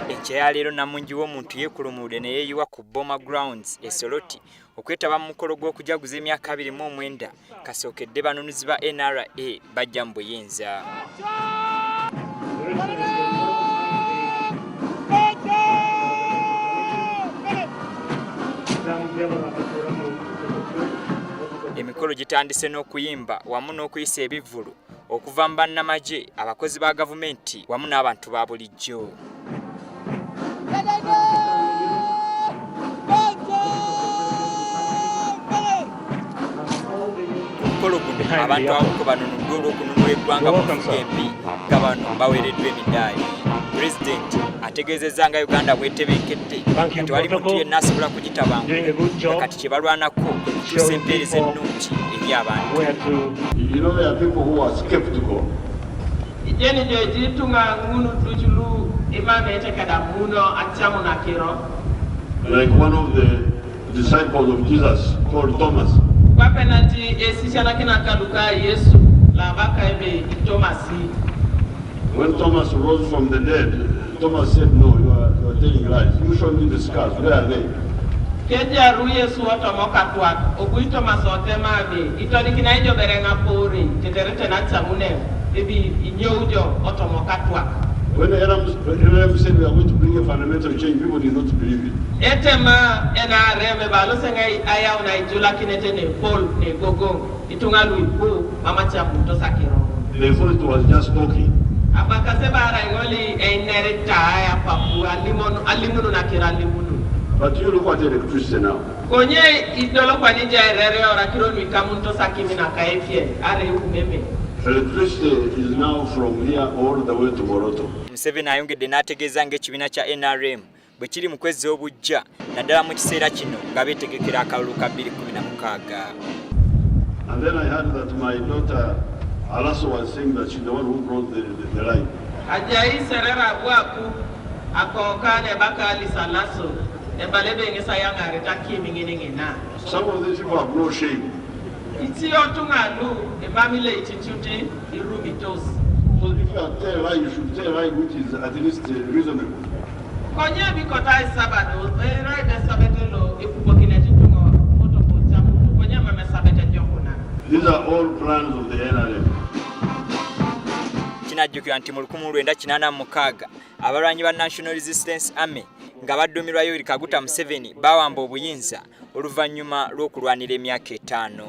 Ekyaya leero Namungi w'omuntu yeekulumudde ne yeeyiwa ku Boma Grounds e Soroti okwetaba mu mukolo gw'okujaguza emyaka 29 kasookedde banoonyuzi ba NRA bajja mu buyinza. Emikolo gitandise n'okuyimba wamu n'okuyisa ebivvulu okuva mu bannamagye, abakozi ba gavumenti wamu n'abantu ba bulijjo. Omukolo guno abantu abamu banonuddwa olw'okununula eggwanga mu nfuga embi nga bano baweereddwa emidaali. Pulezidenti ategeezezza nga Uganda bw'etebenkedde nga tewali muntu yenna asobola kugitabangula, kati kye balwanako kwe kutuusa empeereza ennungi eri abantu. Like one of the disciples of Jesus called Thomas. When Thomas rose from the dead, Thomas said, "No, you are telling lies. You show me the scars. Where are they?" When the Arab said we are going to bring a fundamental change, people did not believe it. They thought it was just talking. But you look at electricity now. Electricity is now from here all the way to Moroto. Museveni ayongedde n'ategeeza ng'ekibiina kya NRM bwe kiri mu kwezza obujja naddala mu kiseera kino nga beetegekera akalulu ka 2016. And then I heard that my daughter Alaso was saying that she's the one who brought the line. Ajai serera bwaku akokane bakali salaso ebalebe ngesa yanga retaki minginengena. Some of these people have no shame. It's your tungalu, a family institute, the rubitos. So if you are tell a lie, you should tell a lie which is at least reasonable. Konya bikota sabado, right the sabatelo, if you work in a jitungo, motopo, konya mama sabata jokuna. These are all plans of the NRM. Kinajjukira nti mu 1986 abalwanyi ba National Resistance Army nga baddumirwa Yoweri Kaguta Museveni bawamba obuyinza oluvannyuma lw'okulwanira emyaka 5.